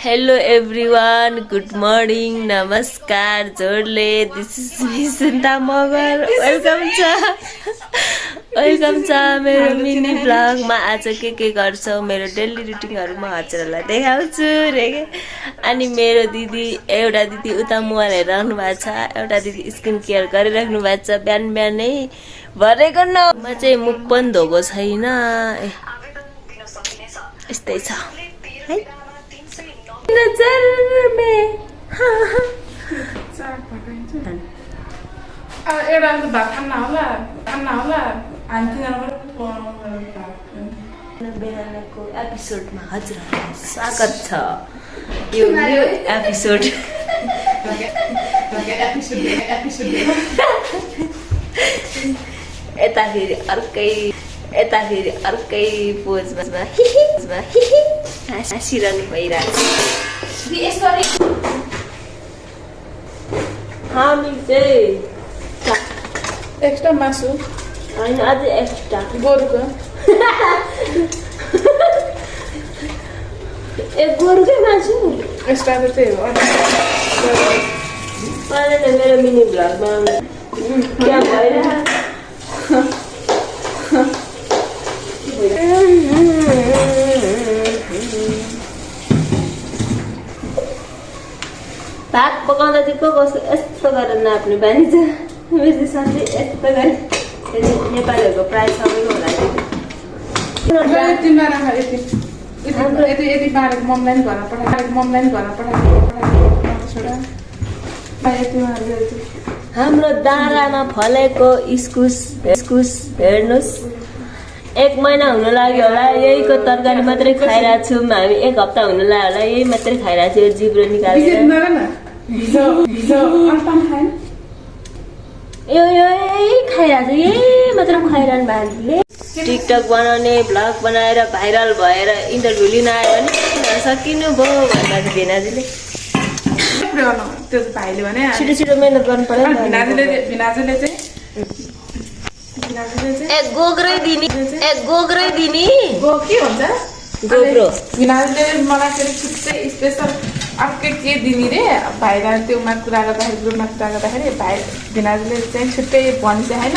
Hello everyone, good morning, नमस्कार जोडले। This is Sunta Magar. Welcome छ मेरो मिनी ब्लगमा। आज के गर्छौ मेरो डेली रुटिनहरु म हजुरहरुलाई देखाउँछु रे। अनि मेरो दिदी एउटा दिदी उता मोबाइल हेरिराख्नु भएको छ, एउटा दिदी स्किन केयर गरिराख्नु भएको छ। बिहान बिहानै भरेको न म चाहिँ मुख पनि धोको छैन। यस्तै छ है नजर में। एउटा भात खाना होला बिहानको एपिसोडमा हजुरहरूलाई स्वागत छ। यो न्यू एपिसोड यता फेरि अर्कै पोजमा हाँसिरहनु भइरहेको छ। हामी चाहिँ एक्स्ट्रा मासु होइन, अझै एक्स्ट्रा गोरुको गोरुकै मासु एक्स्ट्रा त त्यही हो। मेरो मिनी भ्लगमा क्या भइरहेको भात पकाउँदा चाहिँ कसको यस्तो गरेर नाप्ने बानी छ। मेरो साथै यस्तो गरी नेपालीहरूको प्राय सबैको होला। यति बारेको मम्मीलाई नि घरमा पठाएको। हाम्रो दारामा फलेको इस्कुस हेर्नुहोस्, 1 महिना हुन लाग्यो होला। यहीको तरकारी मात्रै खाइरहेको छौँ हामी। 1 हप्ता हुन लाग्यो होला, यही मात्रै खाइरहेको छु। जिब्रो निकालेर यो यही खाइरहेको छु, यही मात्र खाइरहनु भएको। टिकटक बनाउने भ्लग बनाएर भाइरल भएर इन्टरभ्यू लिन आयो भने सकिनु भयो भन्दा भिनाजुले त्यो भाइले भने छिटो मेहनत गर्नु पर्यो। भिनाजुले चाहिँ गोग्रै दिने के भन्छ गोग्रो। भिनाजुले मलाई फेरि छुट्टै स्पेसल अर्कै के दिने रे भाइलाई। त्योमा कुरा गर्दाखेरि ग्रुपमा कुरा गर्दाखेरि भाइ भिनाजुले चाहिँ छुट्टै भन्छ होइन।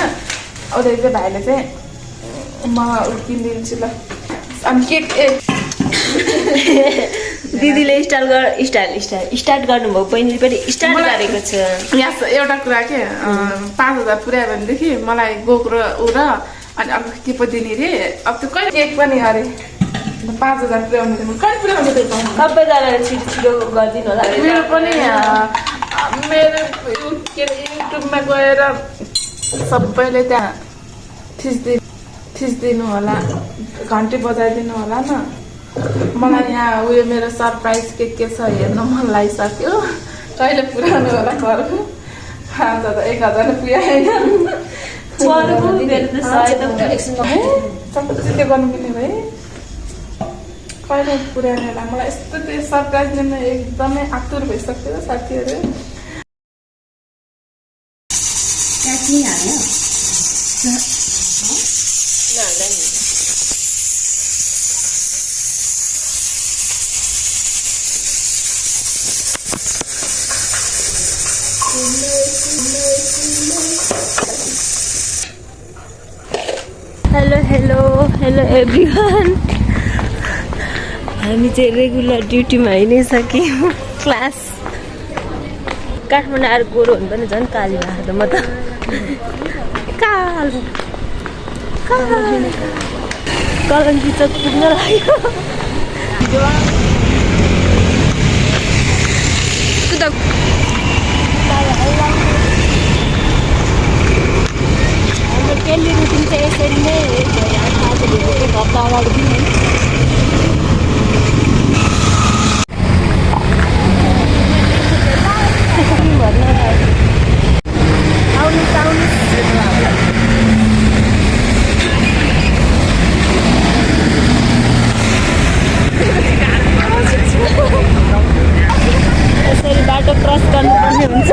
अझै चाहिँ भाइले चाहिँ म किनिदिन्छु ल। अनि केक दिदीले स्टार्ट गर्नुभयो। बहिनीले पनि स्टार्ट गरेको छ। यहाँ एउटा कुरा के 5000 पुऱ्यायो भनेदेखि मलाई गोक्रो ऊ र अनि अब के पो दिने रे। अब त्यो कहिले केक पनि अरे 5000 पुऱ्याउनु कहिले पुऱ्याउनु त्यो सबैजनाले छिटो गरिदिनु होला। मेरो पनि मेरो के अरे युट्युबमा गएर सबैले त्यहाँ थिच्दिनु होला, घन्टी बजाइदिनु होला न। मलाई यहाँ उयो मेरो सरप्राइज के छ हेर्न मन लागिसक्यो। कहिले पुऱ्याउनु होला घरको 5000 1000 पुऱ्याएन। त्यो गर्नुपर्ने भए कहिले पुऱ्याउने होला। मलाई यस्तो त्यो सरप्राइज लिन एकदमै आतुर भइसक्यो साथीहरू। Hello everyone. हामी चाहिँ रेगुलर ड्युटीमा हिँडिसक्यौँ। क्लास काठमाडौँ आएर गोरो हुनु पनि झन् काली भएको त। म त कालो कलङ्की चोक पुग्न लाग्यो। हाम्रो डेली रुटिन चाहिँ यसरी नै आज 1 हप्ता अगाडि यसरी बाटो क्रस गर्नुपर्ने हुन्छ।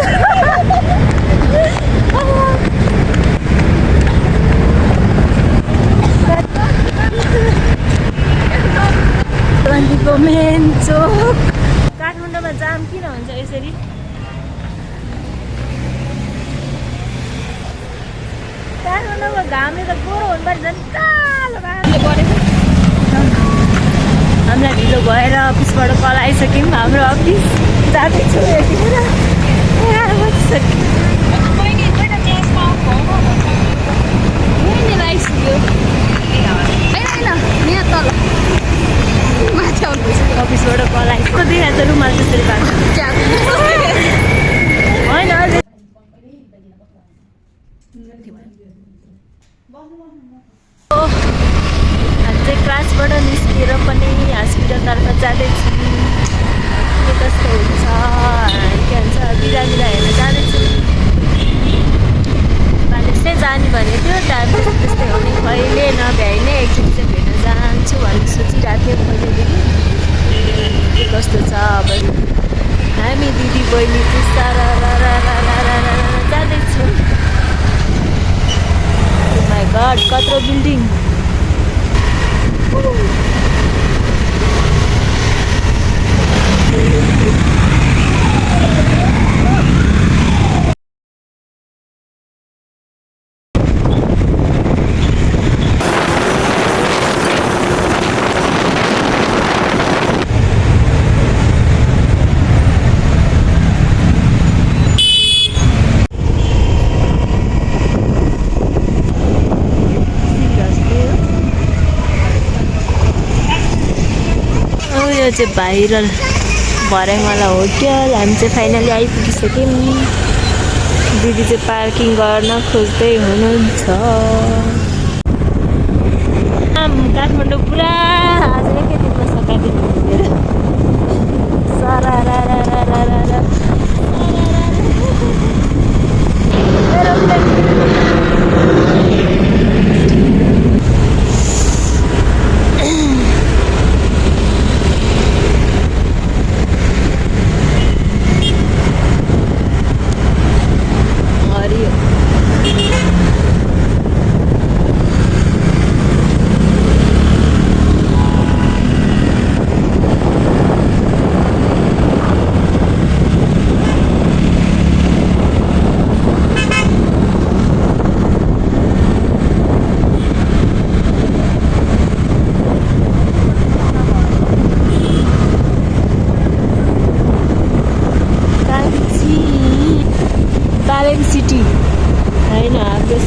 यसरी काठमाडौँको घामले त गोरो हुनुपर्छ झन् कालो परेको हामीलाई ढिलो भएर अफिसबाट कल आइसक्यौँ हाम्रो अफिस जाँदैछु यतिखेर अफिसबाट कल आइसक्यो देखा त रुमाल त्यसरी पाएको होइन अझै चाहिँ क्लासबाट निस्किएर पनि हस्पिटलतर्फ जाँदैछु के कस्तो हुन्छ के भन्छ बिरामीलाई हेर्न जाँदैछु त्यसै जाने भनेको थियो टाइम त्यस्तै हो नि कहिले नभ्याइ नै एकचोटि चाहिँ भेट्न जान्छु भन्ने सोचिरहेको थिएँ पहिलेदेखि के कस्तो छ अब हामी दिदी बहिनी सारा जाँदैछु माई गड कत्रो बिल्डिङ चाहिँ भाइरल भर्याङवाला होटल हामी चाहिँ फाइनली आइपुगिसक्यौँ दिदी चाहिँ पार्किङ गर्न खोज्दै हुनुहुन्छ काठमाडौँ पुरा आज एकै दिनमा सकाइदिनु सारा सिटी होइन हाम्रो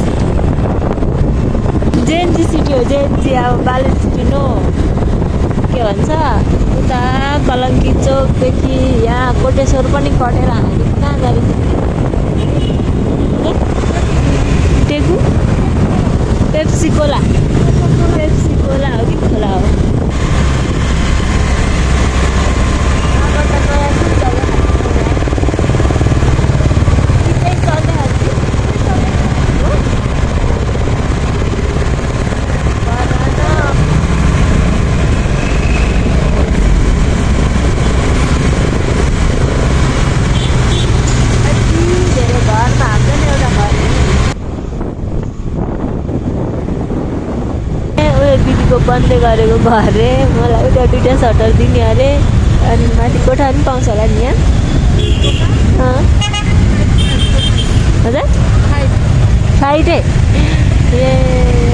जेएनजी सिटी हो जेएनजी अब बालेन सिटी नो के भन्छ उता कलङ्की चोकदेखि यहाँ कोटेश्वर पनि कटेर हामी कहाँ जाँदैछ टेकु पेप्सी कोला हो कि खोला हो बन्दै गरेको घर रे मलाई उता दुइटा सटर दिने अरे अनि माथि कोठा पनि पाउँछ होला नि यहाँ हजुर साइडै ए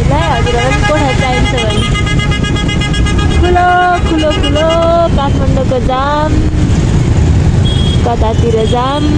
ल हजुरलाई पनि कोठा चाहिन्छ भने ठुलो ठुलो ठुलो काठमाडौँको जाम कतातिर जाम